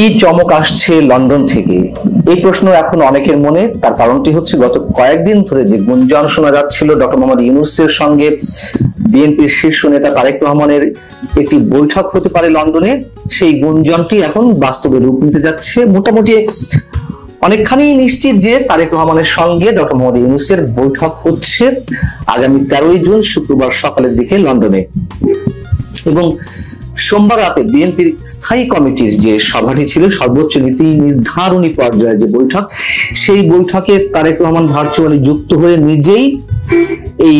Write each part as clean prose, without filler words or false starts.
কি চমক আসছে লন্ডন থেকে, এই প্রশ্ন এখন অনেকের মনে। তার কারণটি হচ্ছে গত কয়েকদিন ধরে যে গুঞ্জন শোনা যাচ্ছিল ডক্টর মোহাম্মদ ইউনূসের সঙ্গে বিএনপির শীর্ষ নেতা তারেক রহমানের একটি বৈঠক হতে পারে লন্ডনে, সেই গুঞ্জনটি এখন বাস্তবে রূপ নিতে যাচ্ছে। মোটামুটি অনেকখানি নিশ্চিত যে তারেক রহমানের সঙ্গে ডক্টর মোহাম্মদ ইউনূসের বৈঠক হচ্ছে আগামী 13ই জুন শুক্রবার সকালের দিকে লন্ডনে। এবং সোমবার রাতে বিএনপির স্থায়ী কমিটির যে সভাটি ছিল, সর্বোচ্চ নীতি নির্ধারণী পর্যায়ের যে বৈঠক, সেই বৈঠকে তারেক রহমান ভার্চুয়ালি যুক্ত হয়ে নিজেই এই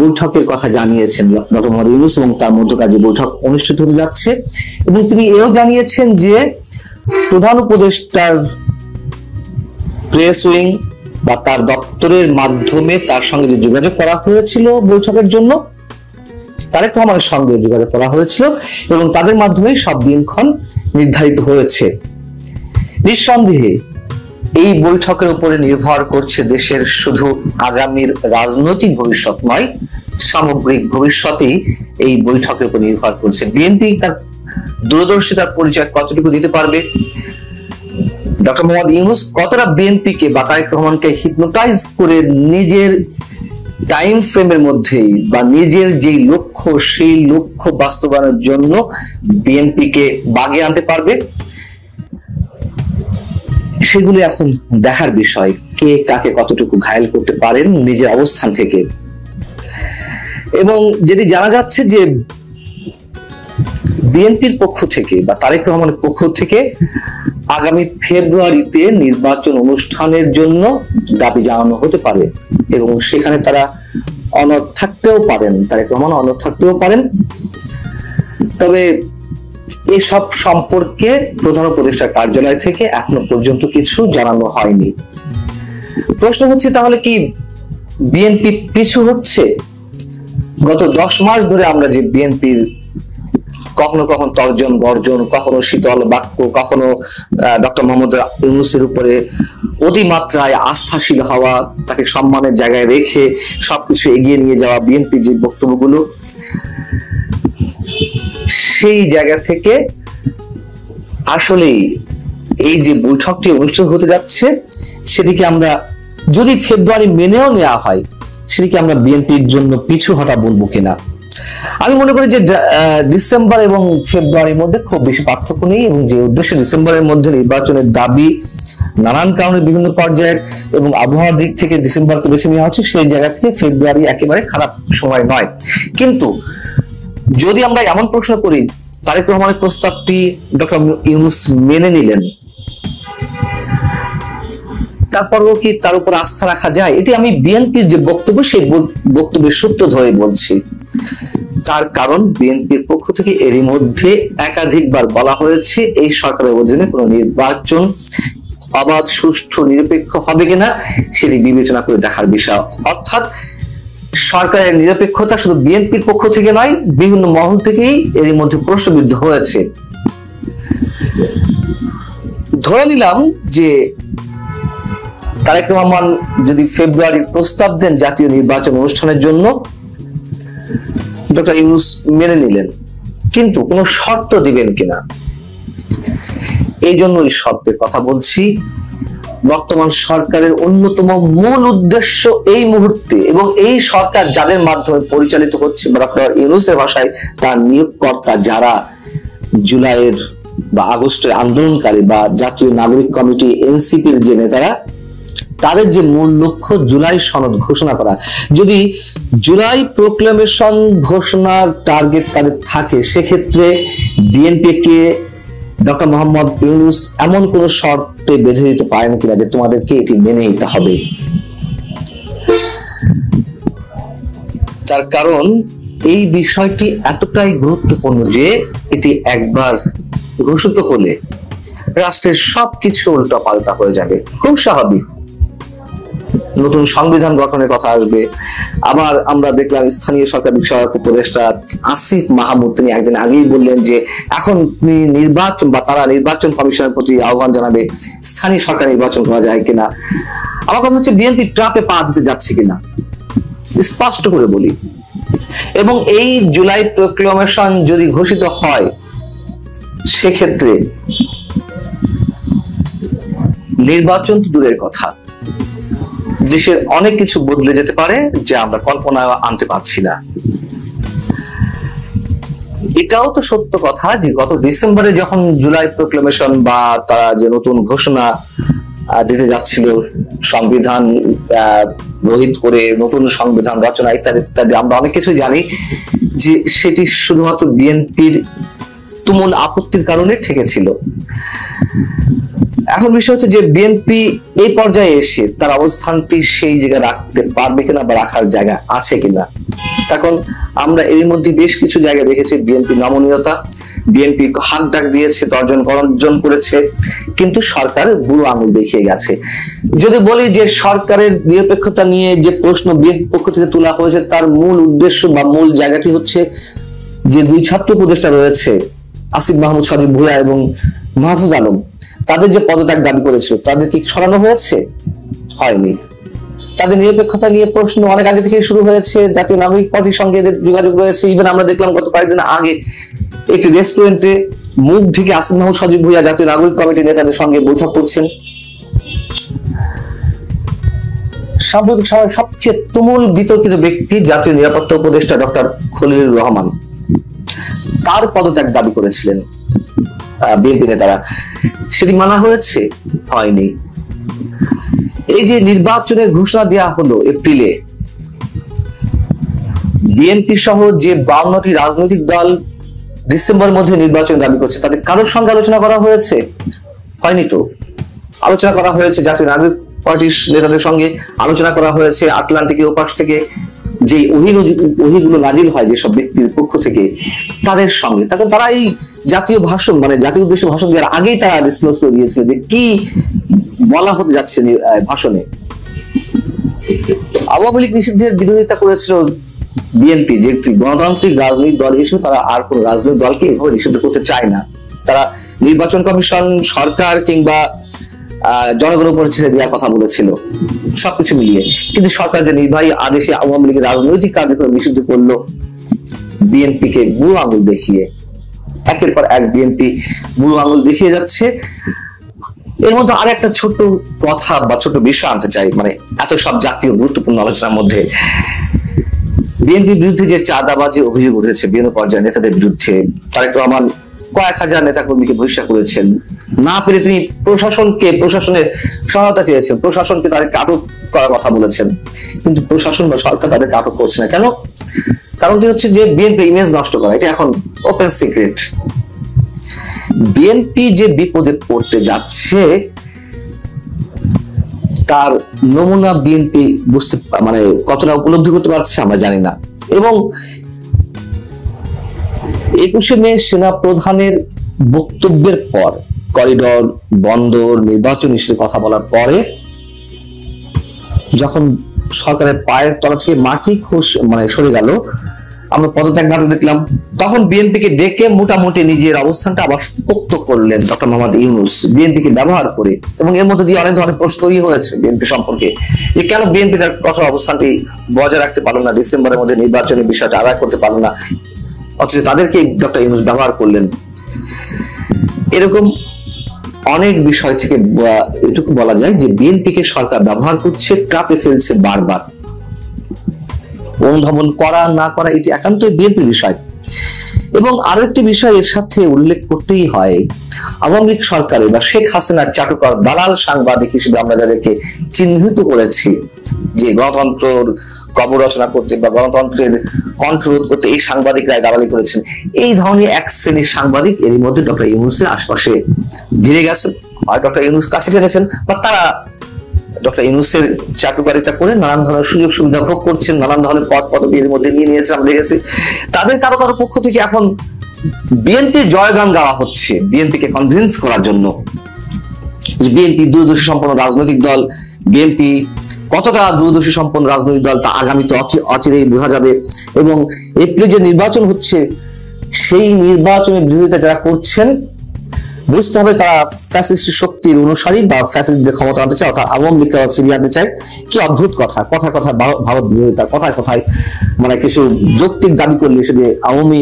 বৈঠকের কথা জানিয়েছেন ডক্টর মোহাম্মদ ইউনূস, এবং তার মধ্যকার যে বৈঠক অনুষ্ঠিত হতে যাচ্ছে। এবং তিনি এও জানিয়েছেন যে প্রধান উপদেষ্টার প্রেস উইং বা তার দপ্তরের মাধ্যমে তার সঙ্গে যে যোগাযোগ করা হয়েছিল বৈঠকের জন্য, তারেক রহমানের সঙ্গে যোগাযোগ করা হয়েছিল এবং তাদের মাধ্যমে সব দিনক্ষণ নির্ধারিত হয়েছে। নিঃসন্দেহে এই বৈঠকের উপরে নির্ভর করছে দেশের শুধু আগামীর রাজনৈতিক ভবিষ্যৎ নয়, সামগ্রিক ভবিষ্যতেই এই বৈঠকের উপর নির্ভর করছে। বিএনপি তার দূরদর্শিতার পরিচয় কতটুকু দিতে পারবে, ডক্টর মোহাম্মদ ইউনূস কতটা বিএনপিকে বা তারেক রহমানকে হিপনোটাইজ করে নিজের টাইম ফ্রেমের মধ্যেই বা নিজের যেই লক্ষ্য সেই লক্ষ্য বাস্তবায়নের জন্য বিএনপিকে বাগে আনতে পারবে, সেগুলি এখন দেখার বিষয়। কে কাকে কতটুকু ঘায়েল করতে পারেন নিজের অবস্থান থেকে। এবং যেটি জানা যাচ্ছে যে বিএনপির পক্ষ থেকে বা তারেক রহমানের পক্ষ থেকে আগামী ফেব্রুয়ারিতে নির্বাচন অনুষ্ঠানের জন্য দাবি জানানো হতে পারে এবং সেখানে তারা অনড় থাকতেও পারেন, তারেক রহমান অনড় থাকতেও পারেন। তবে এসব সম্পর্কে প্রধান উপদেষ্টার কার্যালয় থেকে এখনো পর্যন্ত কিছু জানানো হয়নি। প্রশ্ন হচ্ছে তাহলে কি বিএনপি পিছু হচ্ছে? গত 10 মাস ধরে আমরা যে বিএনপির কখনো কখনো তর্জন গর্জন, কখনো শীতল বাক্য, কখনো ডক্টর মোহাম্মদ ইউনূসের উপরে অতিমাত্রায় আস্থাশীল হওয়া, তাকে সম্মানের জায়গায় রেখে সবকিছু এগিয়ে নিয়ে যাওয়া বিএনপির যে বক্তব্যগুলো, সেই জায়গা থেকে আসলেই এই যে বৈঠকটি অনুষ্ঠিত হতে যাচ্ছে সেটিকে আমরা যদি ফেব্রুয়ারি মেনেও নেওয়া হয়, সেটিকে আমরা বিএনপির জন্য পিছু হটা বলবো কিনা। আমি মনে করি যে ডিসেম্বর এবং ফেব্রুয়ারির মধ্যে খুব বেশি পার্থক্য নেই, এবং যে উদ্দেশ্যে ডিসেম্বরের মধ্যে নির্বাচনের দাবি নানান কারণে বিভিন্ন পর্যায়ের এবং আবহাওয়ার দিক থেকে ডিসেম্বরকে বেছে নেওয়া হচ্ছে, সেই জায়গা থেকে ফেব্রুয়ারি একেবারে খারাপ সময় নয়। কিন্তু যদি আমরা এমন প্রশ্ন করি, তারেক রহমানের প্রস্তাবটি ডক্টর ইউনূস মেনে নিলেন, তারপরেও কি তার উপর আস্থা রাখা যায়? এটি আমি বিএনপির যে বক্তব্য সেই বক্তব্যের সূত্র ধরে বলছি। তার কারণ বিএনপির পক্ষ থেকে এরই মধ্যে একাধিকবার বলা হয়েছে এই সরকারের অধীনে কোনো নির্বাচন অবাধ, সুষ্ঠু, নিরপেক্ষ হবে কিনা সেটি বিবেচনা করে দেখার বিষয়। অর্থাৎ সরকারের নিরপেক্ষতা শুধু বিএনপির পক্ষ থেকে নয়, বিভিন্ন মহল থেকেই এরই মধ্যে প্রশ্নবিদ্ধ হয়েছে। ধরে নিলাম যে তারেক রহমান যদি ফেব্রুয়ারির প্রস্তাব দেন জাতীয় নির্বাচন অনুষ্ঠানের জন্য, ডক্টর ইউনূস মেনে নিলেন, কিন্তু কোন শর্ত দিবেন কিনা, এই জন্য এই শর্তের কথা বলছি। বর্তমান সরকারের অন্যতম মূল উদ্দেশ্য এই মুহূর্তে, এবং এই সরকার যাদের মাধ্যমে পরিচালিত হচ্ছে, ডক্টর ইউনূসের ভাষায় তার নিয়োগকর্তা যারা জুলাইয়ের বা আগস্টের আন্দোলনকারী বা জাতীয় নাগরিক কমিটি এনসিপির যে নেতারা, তাদের যে মূল লক্ষ্য জুলাই সনদ ঘোষণা করা। যদি জুলাই প্রোক্লেমেশন ঘোষণার টার্গেট তাদের থাকে, সেক্ষেত্রে বিএনপিকে ডক্টর মোহাম্মদ ইউনূস এমন কোন শর্তে বেঁধে দিতে পারেন কিনা যে তোমাদেরকে এটি মেনে নিতে হবে। তার কারণ এই বিষয়টি এতটাই গুরুত্বপূর্ণ যে এটি একবার ঘোষিত হলে রাষ্ট্রের সবকিছু উল্টা পাল্টা হয়ে যাবে। খুব স্বাভাবিক, নতুন সংবিধান গঠনের কথা আসবে। আবার আমরা দেখলাম স্থানীয় সরকার বিষয়ক উপদেষ্টা আসিফ মাহমুদ, তিনি একদিন আগেই বললেন যে এখন নির্বাচন বা তারা নির্বাচন কমিশনের প্রতি আহ্বান জানাবে স্থানীয় সরকার নির্বাচন করা যায় কিনা। আমার কথা হচ্ছে বিএনপি ট্রাপে পা দিতে যাচ্ছে কিনা, স্পষ্ট করে বলি। এবং এই জুলাই প্রোক্লেমেশন যদি ঘোষিত হয়, সেক্ষেত্রে নির্বাচন তো দূরের কথা, দেশের অনেক কিছু বদলে যেতে পারে যা আমরা কল্পনা আনতে পারছি না। এটাও তো সত্য কথা যে গত ডিসেম্বরে যখন জুলাই প্রোক্লেমেশন বা তারা যে নতুন ঘোষণা দিতে যাচ্ছিল, সংবিধান রহিত করে নতুন সংবিধান রচনা ইত্যাদি ইত্যাদি, আমরা অনেক কিছু জানি যে সেটি শুধুমাত্র বিএনপির তুমুল আপত্তির কারণে ঠেকেছিল। এখন বিষয় হচ্ছে যে বিএনপি এই পর্যায়ে এসে তার অবস্থানটি সেই জায়গায় রাখতে পারবে কিনা বা রাখার জায়গা আছে কিনা। তখন আমরা এর মধ্যে বেশ কিছু জায়গায় দেখেছি বিএনপি নমনীয়তা, বিএনপি হাত ডাক দিয়েছে, তর্জন করেছে, কিন্তু সরকার বুড়ো আঙুল দেখিয়ে গেছে। যদি বলি যে সরকারের নিরপেক্ষতা নিয়ে যে প্রশ্ন বিএনপি পক্ষ থেকে তোলা হয়েছে, তার মূল উদ্দেশ্য বা মূল জায়গাটি হচ্ছে যে দুই ছাত্র উপদেষ্টা রয়েছে আসিফ মাহমুদ সজীব ভুঁইয়া এবং মাহফুজ আলম, তাদের যে পদত্যাগ দাবি করেছিল তাদের কি সরানো হয়েছে? হয়নি। তাদের নিরপেক্ষতা নিয়ে প্রশ্ন অনেক আগে থেকে শুরু হয়েছে, জাতীয় নাগরিক পার্টির সঙ্গে এদের যোগাযোগ রয়েছে। ইভেন আমরা দেখলাম গত কয়েকদিন আগে একটি রেস্টুরেন্টে মুখ ঢেকে আসিফ মাহমুদ সজীব ভুঁইয়া জাতীয় নাগরিক কমিটির নেতাদের সঙ্গে বৈঠক করছেন। সাম্প্রতিক সময়ের সবচেয়ে তুমুল বিতর্কিত ব্যক্তি জাতীয় নিরাপত্তা উপদেষ্টা ডক্টর খলিলুর রহমান, তার পদত্যাগ দাবি করেছিলেন বিএনপি নেতারা, সেটি মানা হয়েছে? হয়নি। এই যে নির্বাচনের ঘোষণা দেওয়া হলো এপ্রিলে, বিএনপি সহ যে 52টি রাজনৈতিক দল ডিসেম্বরের মধ্যে নির্বাচন দাবি করছে, তাদের কারোর সঙ্গে আলোচনা করা হয়েছে? হয়নি। তো আলোচনা করা হয়েছে জাতীয় নাগরিক পার্টির নেতাদের সঙ্গে, আলোচনা করা হয়েছে আটলান্টিকের ওপাশ থেকে যে ওহীগুলো নাজিল হয় যেসব ব্যক্তির পক্ষ থেকে, তাদের সঙ্গে। তখন তারা এই জাতীয় ভাষণ মানে জাতীয় উদ্দেশ্যে ভাষণ দেওয়ার আগেই তারা ডিসক্লোজ করে দিয়েছিল যে কি বলা হতে যাচ্ছে ভাষণে। আওয়ামী লীগ নিষিদ্ধের বিরোধিতা করেছিল বিএনপি, যে গণতান্ত্রিক রাজনৈতিক দল হিসেবে তারা আর কোন রাজনৈতিক দলকে এভাবে নিষিদ্ধ করতে চায় না। তারা নির্বাচন কমিশন, সরকার কিংবা জনগণের উপর ছেড়ে দেওয়ার কথা বলেছিল, সবকিছু মিলিয়ে। কিন্তু সরকার যে নির্বাহী আদেশে আওয়ামী লীগের রাজনৈতিক কার্যক্রম নিষিদ্ধ করলো বিএনপি কে বুড়ো আঙুল দেখিয়ে, একের পর এক বিএনপি বুড়ো আঙুল দেখিয়ে যাচ্ছে। এর মধ্যে আর একটা ছোট কথা বা ছোট বিষয় আনতে চাই, মানে এত সব জাতীয় গুরুত্বপূর্ণ আলোচনার মধ্যে বিএনপির বিরুদ্ধে যে চাঁদাবাজি অভিযোগ উঠেছে বিভিন্ন পর্যায়ে নেতাদের বিরুদ্ধে, তারেক রহমান কয়েক হাজার নেতাকর্মীকে বহিষ্কার করেছেন। না পেরে তিনি প্রশাসনের সহায়তা চেয়েছেন, প্রশাসনকে তাদেরকে আটক করার কথা বলেছেন, কিন্তু প্রশাসন বা সরকার তাদেরকে আটক করছে না। কেন? কারণটি হচ্ছে যে বিএনপি ইমেজ নষ্ট করা, এটা এখন ওপেন সিক্রেট। বিএনপি যে বিপদে পড়তে যাচ্ছে তার নমুনা বিএনপি বুঝতে মানে কতটা উপলব্ধি করতে পারছে আমরা জানি না। এবং 21শে মে সেনা প্রধানের বক্তব্যের পর, করিডোর, বন্দর, নির্বাচন ইস্যুর কথা বলার পরে যখন সরকারের পায়ের তলা থেকে মাটি সরে গেল, আমরা পদত্যাগ নাটক দেখলাম, তখন বিএনপিকে ডেকে মোটামুটি নিজের অবস্থানটা আবার পোক্ত করলেন ডক্টর মোহাম্মদ ইউনূস, বিএনপিকে ব্যবহার করে। এবং এর মধ্যে দিয়ে অনেক ধরনের প্রশ্ন তৈরি হয়েছে বিএনপি সম্পর্কে, যে কেন বিএনপি তার কঠোর অবস্থানটি বজায় রাখতে পারলো না, ডিসেম্বরের মধ্যে নির্বাচনের বিষয়টা আদায় করতে পারলো না, অথচ তাদেরকে ডক্টর ইউনূস ব্যবহার করলেন। এরকম অনেক বিষয় থেকে এটুকু বলা যায় যে বিএনপিকে সরকার ব্যবহার করছে, ট্রাপে ফেলছে বারবার। অনুধাবন করা না করা এটি একান্তই বিএনপির বিষয়। এবং আরো একটি বিষয় এর সাথে উল্লেখ করতেই হয়, আওয়ামী লীগ সরকারে বা শেখ হাসিনার চাটুকর দালাল সাংবাদিক হিসেবে আমরা যাদেরকে চিহ্নিত করেছি, যে গণতন্ত্রের কবর রচনা করতে বা গণতন্ত্রের কণ্ঠরোধ করতে এই সাংবাদিকরা দালালি করেছেন, এই ধরনের এক শ্রেণীর সাংবাদিক এর মধ্যে ডক্টর ইউনূসের আশপাশে ঘিরে গেছেন, আর ডক্টর ইউনূস কাছে টেনেছেন, বা তারা ডক্টর ইউনূসের চাটুকারিতা করে নানান ধরনের সুযোগ সুবিধা ভোগ করছেন, নানান ধরনের পদ পদবি এর মধ্যে নিয়ে নিয়েছে। আমরা দেখেছি তাদের কারো কারো পক্ষ থেকে এখন বিএনপির জয়গান গাওয়া হচ্ছে বিএনপিকে কনভিন্স করার জন্য। বিএনপি দূরদর্শী সম্পন্ন রাজনৈতিক দল, বিএনপি কতটা দূরদর্শী সম্পন্ন রাজনৈতিক দল তা আগামীতে অচিরেই বোঝা যাবে। এবং এপ্রিলে যে নির্বাচন হচ্ছে, সেই নির্বাচনের বিরোধিতা যারা করছেন বুঝতে হবে তারা ফ্যাসিস্ট শক্তির অনুসারী বা ফ্যাসিস্টদের ক্ষমতা আনতে চায়, অর্থাৎ আওয়ামী লীগকে ফিরিয়ে আনতে চায়। কি অদ্ভুত কথা, কথায় কথায় ভারত বিরোধিতা, কথায় কথায় মানে কিছু যৌক্তিক দাবি করলে সেটি আওয়ামী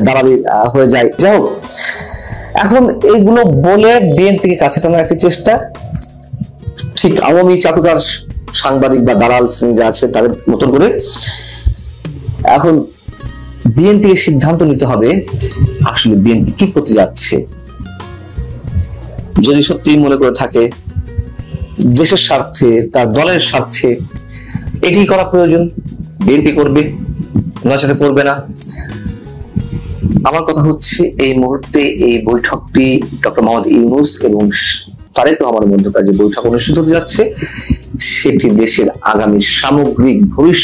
দালালি হয়ে যায়। যাই হোক, এখন এইগুলো বলে বিএনপিকে কাছে টানার একটি চেষ্টা, ঠিক আওয়ামী চাটুকার সাংবাদিক বা দালাল শ্রেণী যা আছে তাদের মতন করে এখন বিএনপি সিদ্ধান্ত নিতে হবে আসলে বিএনপি কি করতে যাচ্ছে। যদি সত্যি মনে করে থাকে দেশের স্বার্থে, তার দলের স্বার্থে এটি করা প্রয়োজন, বিএনপি করবে, নচেত করবে না। আমার কথা হচ্ছে এই মুহূর্তে এই বৈঠকটি ডক্টর মোহাম্মদ ইউনূস এবং তারেক রহমানের মধ্যকার যে বৈঠক অনুষ্ঠিত হতে যাচ্ছে সেটি দেশের আগামী সামগ্রিক ভবিষ্যৎ